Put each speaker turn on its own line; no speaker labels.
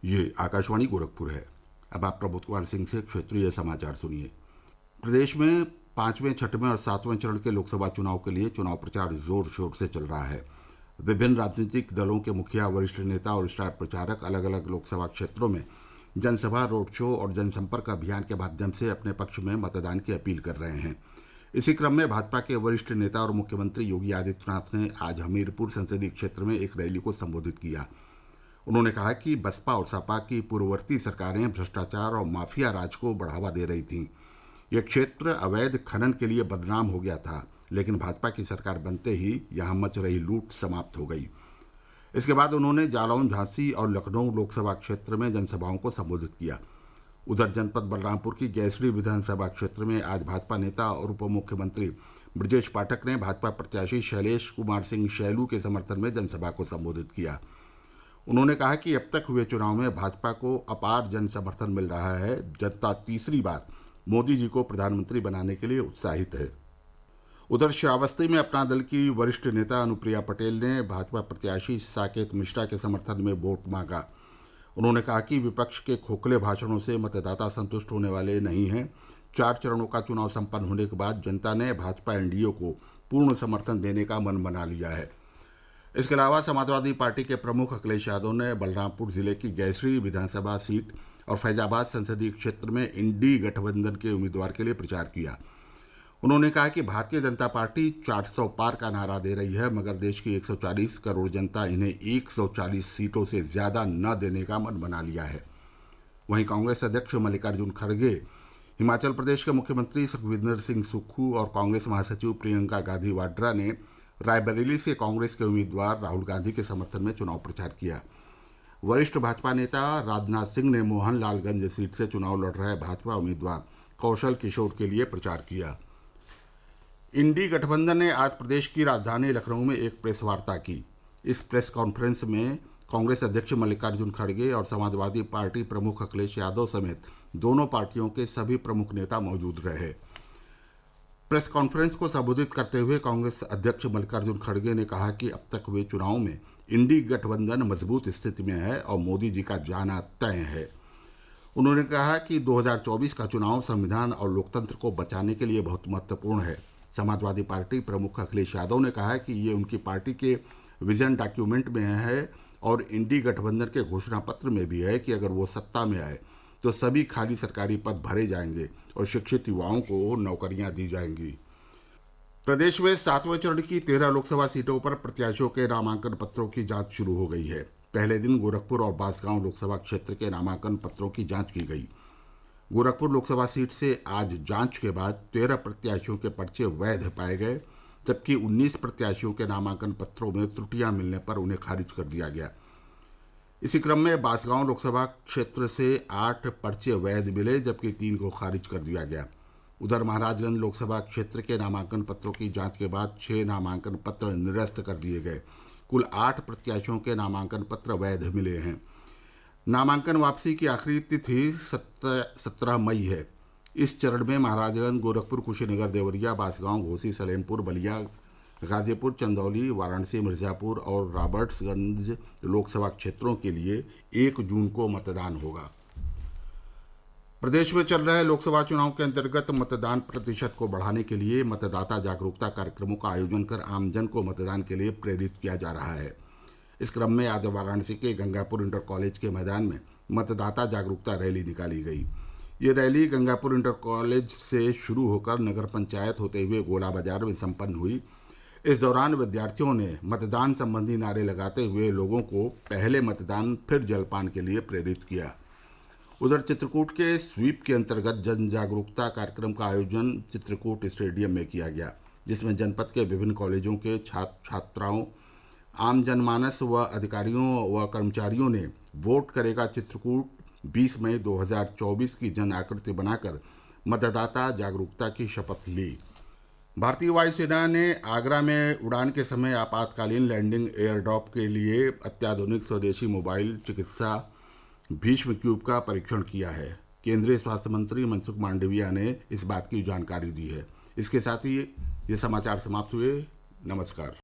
ये आकाशवाणी गोरखपुर है। अब आप प्रमोद कुमार सिंह से क्षेत्रीय समाचार सुनिए। प्रदेश में पांचवें, छठवें और सातवें चरण के लोकसभा चुनाव के लिए चुनाव प्रचार जोर शोर से चल रहा है। विभिन्न राजनीतिक दलों के मुखिया, वरिष्ठ नेता और स्टार प्रचारक अलग अलग लोकसभा क्षेत्रों में जनसभा, रोड शो और जनसंपर्क अभियान के माध्यम से अपने पक्ष में मतदान की अपील कर रहे हैं। इसी क्रम में भाजपा के वरिष्ठ नेता और मुख्यमंत्री योगी आदित्यनाथ ने आज हमीरपुर संसदीय क्षेत्र में एक रैली को संबोधित किया। उन्होंने कहा कि बसपा और सपा की पूर्ववर्ती सरकारें भ्रष्टाचार और माफिया राज को बढ़ावा दे रही थीं। यह क्षेत्र अवैध खनन के लिए बदनाम हो गया था, लेकिन भाजपा की सरकार बनते ही यहां मच रही लूट समाप्त हो गई। इसके बाद उन्होंने जालौन, झांसी और लखनऊ लोकसभा क्षेत्र में जनसभाओं को संबोधित किया। उधर जनपद बलरामपुर की गैसरी विधानसभा क्षेत्र में आज भाजपा नेता और उप मुख्यमंत्री ब्रजेश पाठक ने भाजपा प्रत्याशी शैलेश कुमार सिंह शैलू के समर्थन में जनसभा को संबोधित किया। उन्होंने कहा कि अब तक हुए चुनाव में भाजपा को अपार जन समर्थन मिल रहा है। जनता तीसरी बार मोदी जी को प्रधानमंत्री बनाने के लिए उत्साहित है। उधर श्रावस्ती में अपना दल की वरिष्ठ नेता अनुप्रिया पटेल ने भाजपा प्रत्याशी साकेत मिश्रा के समर्थन में वोट मांगा। उन्होंने कहा कि विपक्ष के खोखले भाषणों से मतदाता संतुष्ट होने वाले नहीं हैं। 4 चरणों का चुनाव संपन्न होने के बाद जनता ने भाजपा एनडीए को पूर्ण समर्थन देने का मन बना लिया है। इसके अलावा समाजवादी पार्टी के प्रमुख अखिलेश यादव ने बलरामपुर जिले की गैसरी विधानसभा सीट और फैजाबाद संसदीय क्षेत्र में इंडी गठबंधन के उम्मीदवार के लिए प्रचार किया। उन्होंने कहा कि भारतीय जनता पार्टी 400 पार का नारा दे रही है, मगर देश की 140 करोड़ जनता इन्हें 140 सीटों से ज्यादा न देने का मन बना लिया है। वहीं कांग्रेस अध्यक्ष मल्लिकार्जुन खड़गे, हिमाचल प्रदेश के मुख्यमंत्री सुखविंदर सिंह सुक्खू और कांग्रेस महासचिव प्रियंका गांधी वाड्रा ने रायबरेली से कांग्रेस के उम्मीदवार राहुल गांधी के समर्थन में चुनाव प्रचार किया। वरिष्ठ भाजपा नेता राजनाथ सिंह ने मोहनलालगंज सीट से चुनाव लड़ रहे भाजपा उम्मीदवार कौशल किशोर के लिए प्रचार किया। इंडी गठबंधन ने आज प्रदेश की राजधानी लखनऊ में एक प्रेस वार्ता की। इस प्रेस कॉन्फ्रेंस में कांग्रेस अध्यक्ष मल्लिकार्जुन खड़गे और समाजवादी पार्टी प्रमुख अखिलेश यादव समेत दोनों पार्टियों के सभी प्रमुख नेता मौजूद रहे। प्रेस कॉन्फ्रेंस को संबोधित करते हुए कांग्रेस अध्यक्ष मल्लिकार्जुन खड़गे ने कहा कि अब तक हुए चुनाव में इंडी गठबंधन मजबूत स्थिति में है और मोदी जी का जाना तय है। उन्होंने कहा कि 2024 का चुनाव संविधान और लोकतंत्र को बचाने के लिए बहुत महत्वपूर्ण है। समाजवादी पार्टी प्रमुख अखिलेश यादव ने कहा कि ये उनकी पार्टी के विजन डॉक्यूमेंट में है और इंडी गठबंधन के घोषणा पत्र में भी है कि अगर वो सत्ता में आए तो सभी खाली सरकारी पद भरे जाएंगे और शिक्षित युवाओं को नौकरियां दी जाएंगी। प्रदेश में 7वें चरण की 13 लोकसभा सीटों पर प्रत्याशियों के नामांकन पत्रों की जांच शुरू हो गई है। पहले दिन गोरखपुर और बांसगांव लोकसभा क्षेत्र के नामांकन पत्रों की जांच की गई। गोरखपुर लोकसभा सीट से आज जांच के बाद 13 प्रत्याशियों के पर्चे वैध पाए गए, जबकि 19 प्रत्याशियों के नामांकन पत्रों में त्रुटियां मिलने पर उन्हें खारिज कर दिया गया। इसी क्रम में बांसगांव लोकसभा क्षेत्र से 8 पर्चे वैध मिले, जबकि 3 को खारिज कर दिया गया। उधर महाराजगंज लोकसभा क्षेत्र के नामांकन पत्रों की जांच के बाद 6 नामांकन पत्र निरस्त कर दिए गए। कुल 8 प्रत्याशियों के नामांकन पत्र वैध मिले हैं। नामांकन वापसी की आखिरी तिथि 17 मई है। इस चरण में महाराजगंज, गोरखपुर, कुशीनगर, देवरिया, बांसगांव, घोसी, सलेमपुर, बलिया, गाजीपुर, चंदौली, वाराणसी, मिर्ज़ापुर और रॉबर्ट्सगंज लोकसभा क्षेत्रों के लिए 1 जून को मतदान होगा। प्रदेश में चल रहे लोकसभा चुनाव के अंतर्गत मतदान प्रतिशत को बढ़ाने के लिए मतदाता जागरूकता कार्यक्रमों का आयोजन कर आमजन को मतदान के लिए प्रेरित किया जा रहा है। इस क्रम में आज वाराणसी के गंगापुर इंटर कॉलेज के मैदान में मतदाता जागरूकता रैली निकाली गई। ये रैली गंगापुर इंटर कॉलेज से शुरू होकर नगर पंचायत होते हुए गोला बाजार में संपन्न हुई। इस दौरान विद्यार्थियों ने मतदान संबंधी नारे लगाते हुए लोगों को पहले मतदान फिर जलपान के लिए प्रेरित किया। उधर चित्रकूट के स्वीप के अंतर्गत जन जागरूकता कार्यक्रम का आयोजन चित्रकूट स्टेडियम में किया गया, जिसमें जनपद के विभिन्न कॉलेजों के छात्र छात्राओं, आम जनमानस व अधिकारियों व कर्मचारियों ने वोट करेगा चित्रकूट 20 मई 2024 की जन आकृति बनाकर मतदाता जागरूकता की शपथ ली। भारतीय वायुसेना ने आगरा में उड़ान के समय आपातकालीन लैंडिंग एयरड्रॉप के लिए अत्याधुनिक स्वदेशी मोबाइल चिकित्सा भीष्म क्यूब का परीक्षण किया है। केंद्रीय स्वास्थ्य मंत्री मनसुख मांडविया ने इस बात की जानकारी दी है। इसके साथ ही ये समाचार समाप्त हुए। नमस्कार।